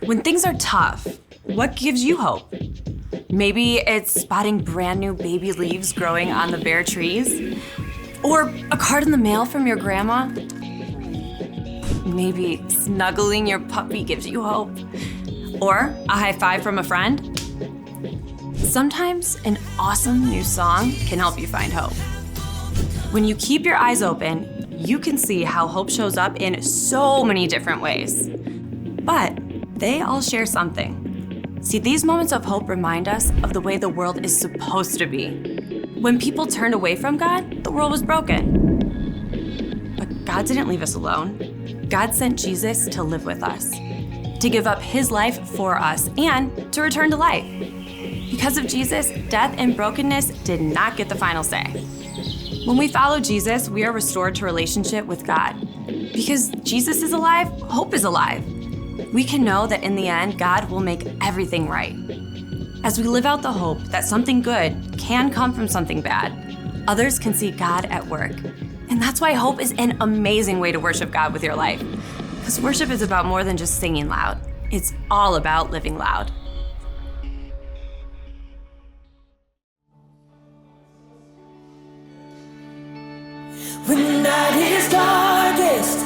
When things are tough, what gives you hope? Maybe it's spotting brand new baby leaves growing on the bare trees? Or a card in the mail from your grandma? Maybe snuggling your puppy gives you hope? Or a high five from a friend? Sometimes an awesome new song can help you find hope. When you keep your eyes open, you can see how hope shows up in so many different ways. But they all share something. See, these moments of hope remind us of the way the world is supposed to be. When people turned away from God, the world was broken. But God didn't leave us alone. God sent Jesus to live with us, to give up his life for us, and to return to life. Because of Jesus, death and brokenness did not get the final say. When we follow Jesus, we are restored to relationship with God. Because Jesus is alive, hope is alive. We can know that in the end, God will make everything right. As we live out the hope that something good can come from something bad, others can see God at work. And that's why hope is an amazing way to worship God with your life. Because worship is about more than just singing loud. It's all about living loud. When the night is darkest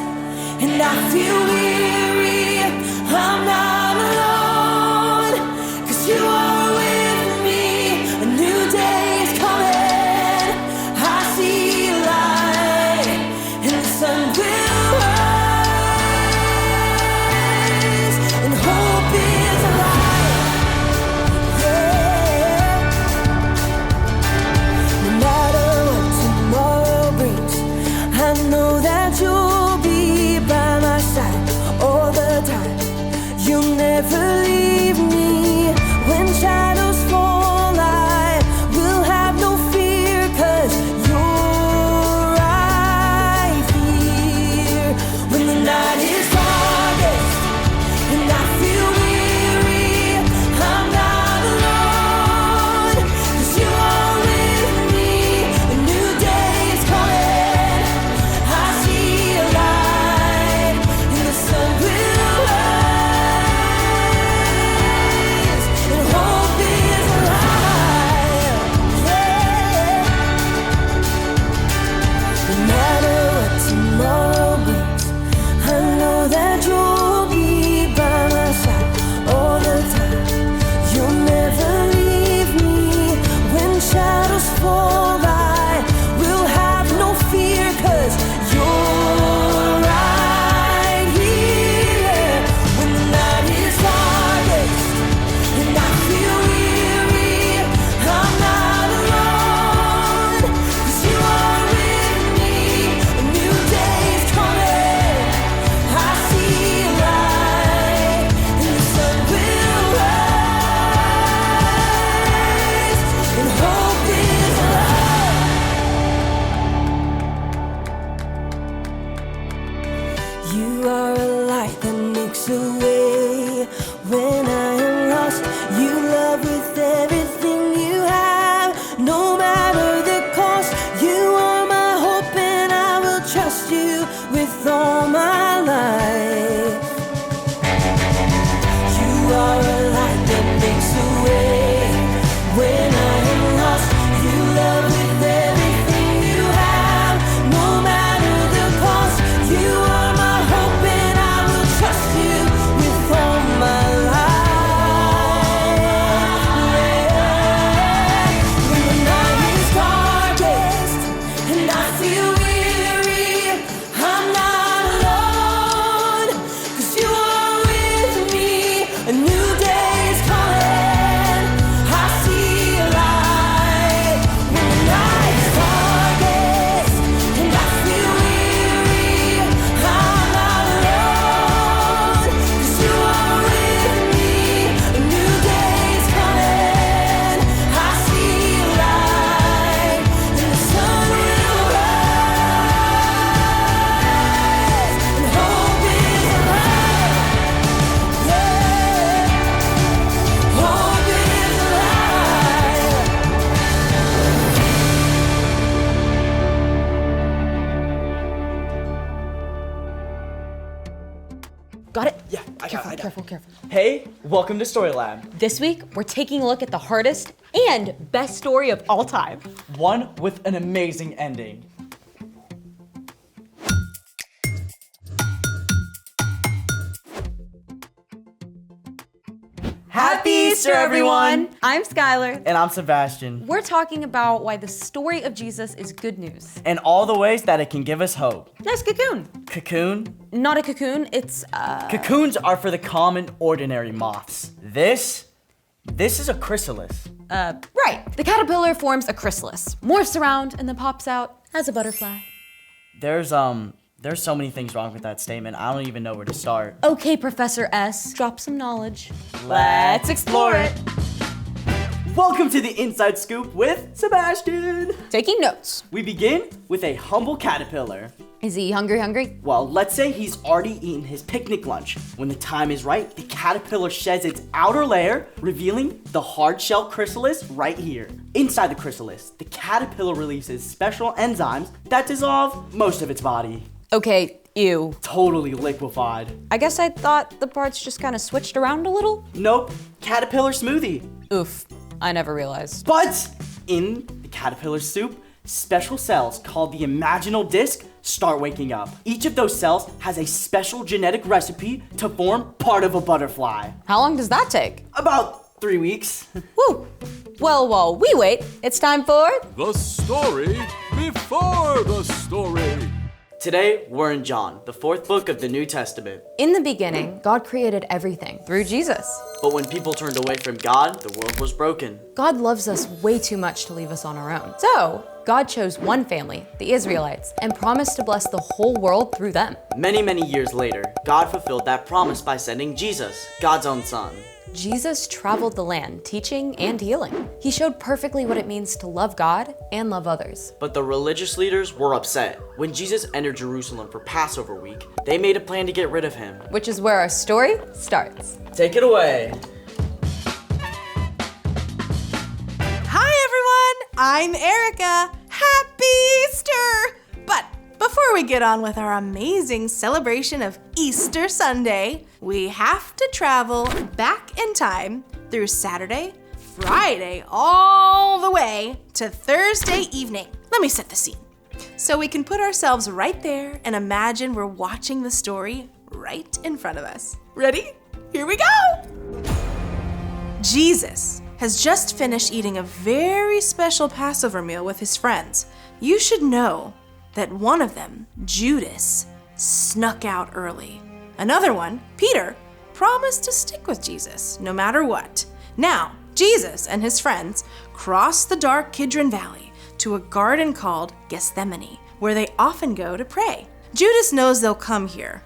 and I feel weary, I'm not alone, 'cause you are with me. A new day is coming, I see light, and the sun will rise, and hope is alive, yeah. No matter what tomorrow brings, I know that you'll be by my side all the time. You'll never leave me. When shadows fall, I will have no fear, 'cause you're right here. When the night is darkest and I feel weary, I'm not alone, 'cause you are with me. A new day is coming, I see a light, and the sun will rise, and hope is alive, yeah. No matter what tomorrow brings, I know that you'll be by my side all the time. You'll never leave me. When shadows fall, I will have no fear, 'cause you're right here. When the night is darkest and I feel weary, I'm not alone, 'cause you are with me. A new day is coming, I see a light, and the sun will rise, and hope is alive. You are a light that makes a way when I am lost. You love with everything you have, no matter the cost. You are my hope, and I will trust you with all my life. You are a light that makes a way when I am lost. You love with everything you have, no matter the cost. You are my hope, and I will trust you with all my life. Got it? Yeah, I got it. Careful. Hey, welcome to Story Lab. This week, we're taking a look at the hardest and best story of all time. One with an amazing ending. Happy Easter, everyone! I'm Skylar. And I'm Sebastian. We're talking about why the story of Jesus is good news. And all the ways that it can give us hope. Nice cocoon. Cocoon? Not a cocoon, it's Cocoons are for the common, ordinary moths. This is a chrysalis. Right. The caterpillar forms a chrysalis, morphs around, and then pops out as a butterfly. There's so many things wrong with that statement. I don't even know where to start. Okay, Professor S, drop some knowledge. Let's explore it. Welcome to the Inside Scoop with Sebastian. Taking notes. We begin with a humble caterpillar. Is he hungry? Well, let's say he's already eaten his picnic lunch. When the time is right, the caterpillar sheds its outer layer, revealing the hard shell chrysalis right here. Inside the chrysalis, the caterpillar releases special enzymes that dissolve most of its body. Okay, ew. Totally liquefied. I guess I thought the parts just kind of switched around a little. Nope, caterpillar smoothie. Oof, I never realized. But in the caterpillar soup, special cells called the imaginal disc start waking up. Each of those cells has a special genetic recipe to form part of a butterfly. How long does that take? About 3 weeks. Woo! Well, while we wait, it's time for... The story before the story. Today, we're in John, the 4th book of the New Testament. In the beginning, God created everything through Jesus. But when people turned away from God, the world was broken. God loves us way too much to leave us on our own. So, God chose one family, the Israelites, and promised to bless the whole world through them. Many, many years later, God fulfilled that promise by sending Jesus, God's own son. Jesus traveled the land, teaching and healing. He showed perfectly what it means to love God and love others. But the religious leaders were upset. When Jesus entered Jerusalem for Passover week, they made a plan to get rid of him. Which is where our story starts. Take it away. Hi everyone, I'm Erica. Happy Easter! But before we get on with our amazing celebration of Easter Sunday, we have to travel back in time through Saturday, Friday, all the way to Thursday evening. Let me set the scene so we can put ourselves right there and imagine we're watching the story right in front of us. Ready? Here we go! Jesus has just finished eating a very special Passover meal with his friends. You should know that one of them, Judas, snuck out early. Another one, Peter, promised to stick with Jesus no matter what. Now, Jesus and his friends cross the dark Kidron Valley to a garden called Gethsemane, where they often go to pray. Judas knows they'll come here,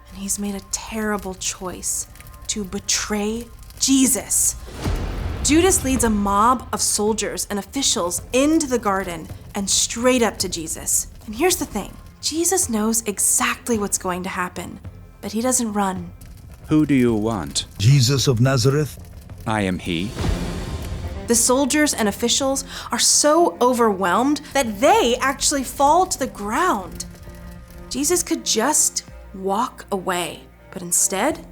and he's made a terrible choice to betray Jesus. Judas leads a mob of soldiers and officials into the garden and straight up to Jesus. And here's the thing, Jesus knows exactly what's going to happen, but he doesn't run. Who do you want? Jesus of Nazareth? I am he. The soldiers and officials are so overwhelmed that they actually fall to the ground. Jesus could just walk away, but instead,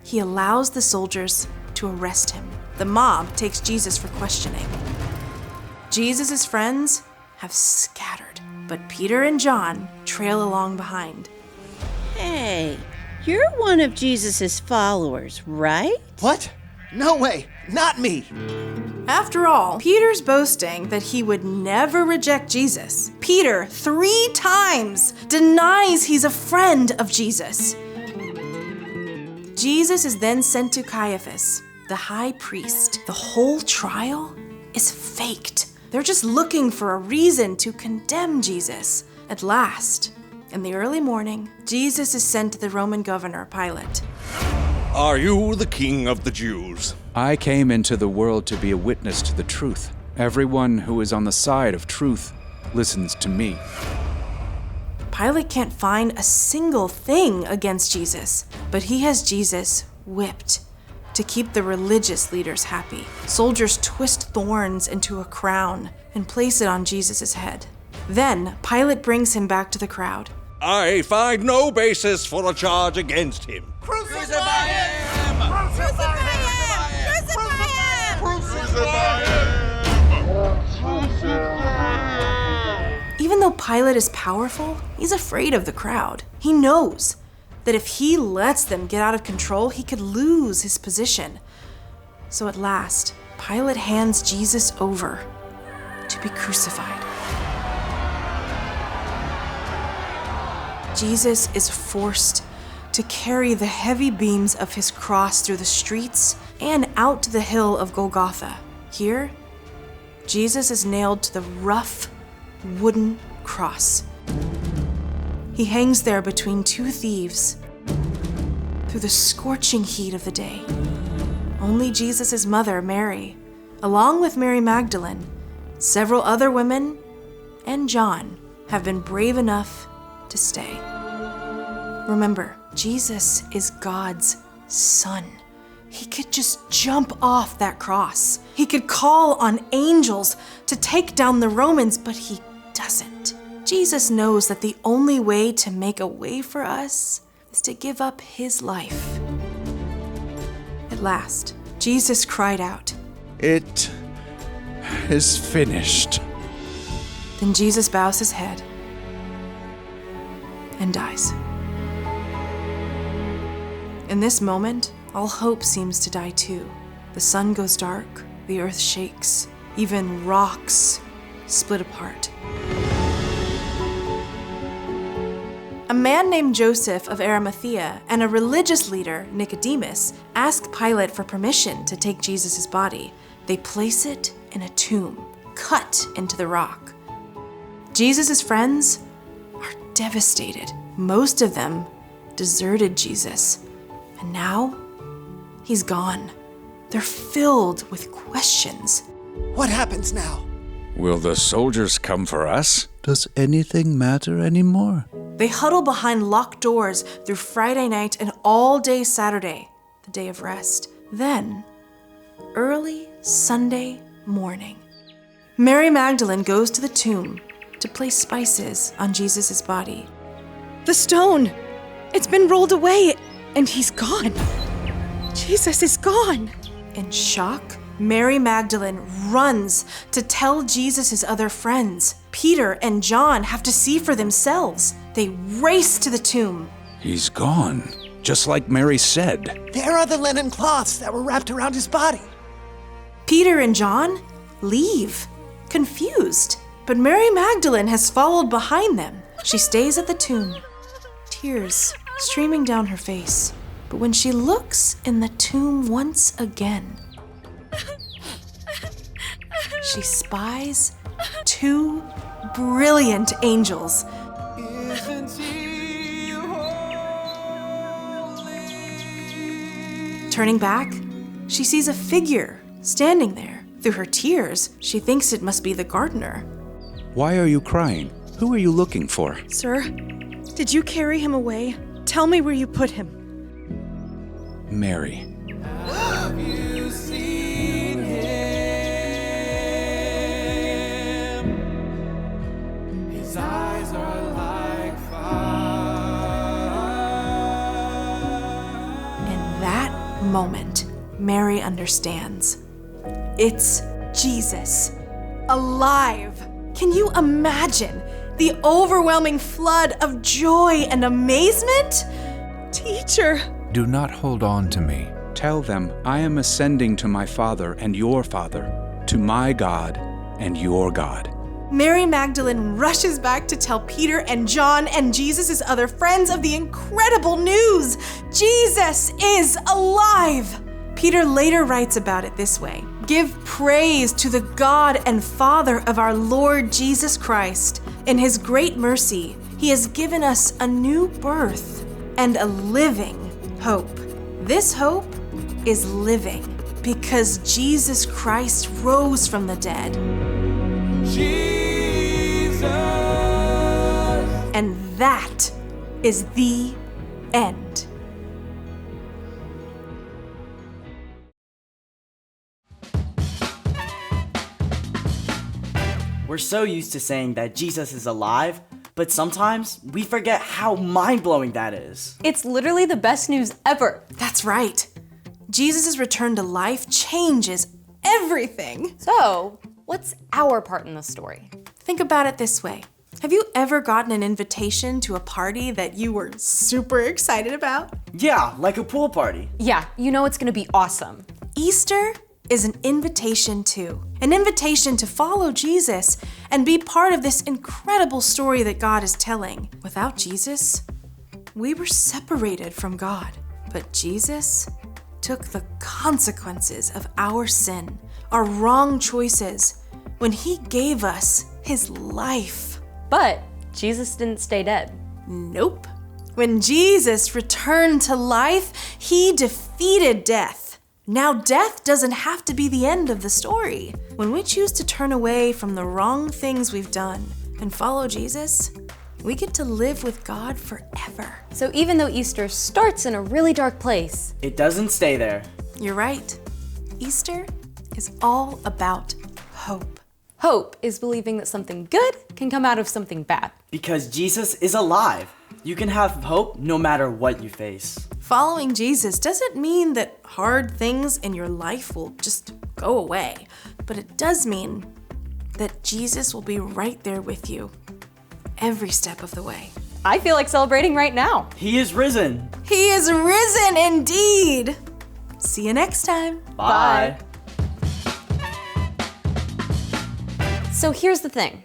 he allows the soldiers to arrest him. The mob takes Jesus for questioning. Jesus' friends have scattered, but Peter and John trail along behind. Hey, you're one of Jesus' followers, right? What? No way, not me. After all, Peter's boasting that he would never reject Jesus. Peter 3 times denies he's a friend of Jesus. Jesus is then sent to Caiaphas, the high priest. The whole trial is faked. They're just looking for a reason to condemn Jesus. At last, in the early morning, Jesus is sent to the Roman governor, Pilate. Are you the king of the Jews? I came into the world to be a witness to the truth. Everyone who is on the side of truth listens to me. Pilate can't find a single thing against Jesus, but he has Jesus whipped to keep the religious leaders happy. Soldiers twist thorns into a crown and place it on Jesus' head. Then Pilate brings him back to the crowd. I find no basis for a charge against him. Crucify him! Crucify him! Crucify him! Even though Pilate is powerful, he's afraid of the crowd. He knows that if he lets them get out of control, he could lose his position. So at last, Pilate hands Jesus over to be crucified. Jesus is forced to carry the heavy beams of his cross through the streets and out to the hill of Golgotha. Here, Jesus is nailed to the rough wooden cross. He hangs there between two thieves through the scorching heat of the day. Only Jesus' mother, Mary, along with Mary Magdalene, several other women, and John, have been brave enough to stay. Remember, Jesus is God's son. He could just jump off that cross. He could call on angels to take down the Romans, but he doesn't. Jesus knows that the only way to make a way for us is to give up his life. At last, Jesus cried out. It is finished. Then Jesus bows his head and dies. In this moment, all hope seems to die too. The sun goes dark, the earth shakes, even rocks split apart. A man named Joseph of Arimathea and a religious leader, Nicodemus, ask Pilate for permission to take Jesus' body. They place it in a tomb, cut into the rock. Jesus' friends are devastated. Most of them deserted Jesus. And now, he's gone. They're filled with questions. What happens now? Will the soldiers come for us? Does anything matter anymore? They huddle behind locked doors through Friday night and all day Saturday, the day of rest. Then, early Sunday morning, Mary Magdalene goes to the tomb to place spices on Jesus' body. The stone! It's been rolled away, and he's gone. Jesus is gone. In shock, Mary Magdalene runs to tell Jesus' other friends. Peter and John have to see for themselves. They race to the tomb. He's gone, just like Mary said. There are the linen cloths that were wrapped around his body. Peter and John leave, confused. But Mary Magdalene has followed behind them. She stays at the tomb, tears streaming down her face. But when she looks in the tomb once again, she spies two brilliant angels. Turning back, she sees a figure standing there. Through her tears, she thinks it must be the gardener. Why are you crying? Who are you looking for? Sir, did you carry him away? Tell me where you put him. Mary. Have you seen him? His eyes are like fire. In that moment, Mary understands. It's Jesus, alive. Can you imagine the overwhelming flood of joy and amazement? Teacher! Do not hold on to me. Tell them I am ascending to my Father and your Father, to my God and your God. Mary Magdalene rushes back to tell Peter and John and Jesus' other friends of the incredible news. Jesus is alive! Peter later writes about it this way. Give praise to the God and Father of our Lord Jesus Christ. In his great mercy, he has given us a new birth and a living hope. This hope is living because Jesus Christ rose from the dead. Jesus. And that is the end. We're so used to saying that Jesus is alive, But sometimes we forget how mind-blowing that is. It's literally the best news ever. That's right. Jesus' return to life changes everything. So, what's our part in the story? Think about it this way. Have you ever gotten an invitation to a party that you were super excited about? Yeah, like a pool party. Yeah, you know it's gonna be awesome. Easter is an invitation too. An invitation to follow Jesus and be part of this incredible story that God is telling. Without Jesus, we were separated from God. But Jesus took the consequences of our sin, our wrong choices, when he gave us his life. But Jesus didn't stay dead. Nope. When Jesus returned to life, he defeated death. Now death doesn't have to be the end of the story. When we choose to turn away from the wrong things we've done and follow Jesus, we get to live with God forever. So even though Easter starts in a really dark place, It doesn't stay there. You're right. Easter is all about hope. hope is believing that something good can come out of something bad. Because Jesus is alive. You can have hope no matter what you face. Following Jesus doesn't mean that hard things in your life will just go away, but it does mean that Jesus will be right there with you every step of the way. I feel like celebrating right now. He is risen. He is risen indeed. See you next time. Bye. So here's the thing.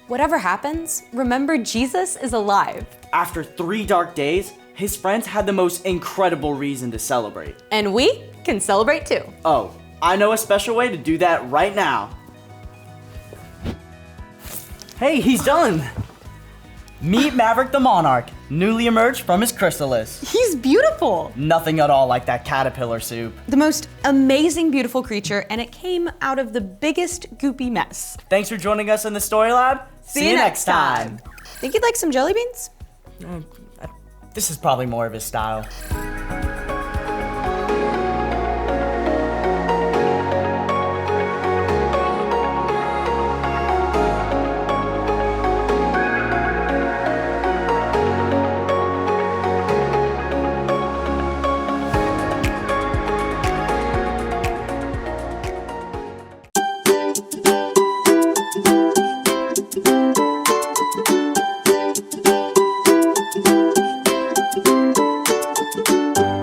Whatever happens, remember Jesus is alive. After 3 dark days, his friends had the most incredible reason to celebrate. And we can celebrate too. Oh, I know a special way to do that right now. Hey, he's done! Meet Maverick the Monarch, newly emerged from his chrysalis. He's beautiful. Nothing at all like that caterpillar soup. The most amazing, beautiful creature, and it came out of the biggest goopy mess. Thanks for joining us in the Story Lab. See you next time. Think you'd like some jelly beans? This is probably more of his style.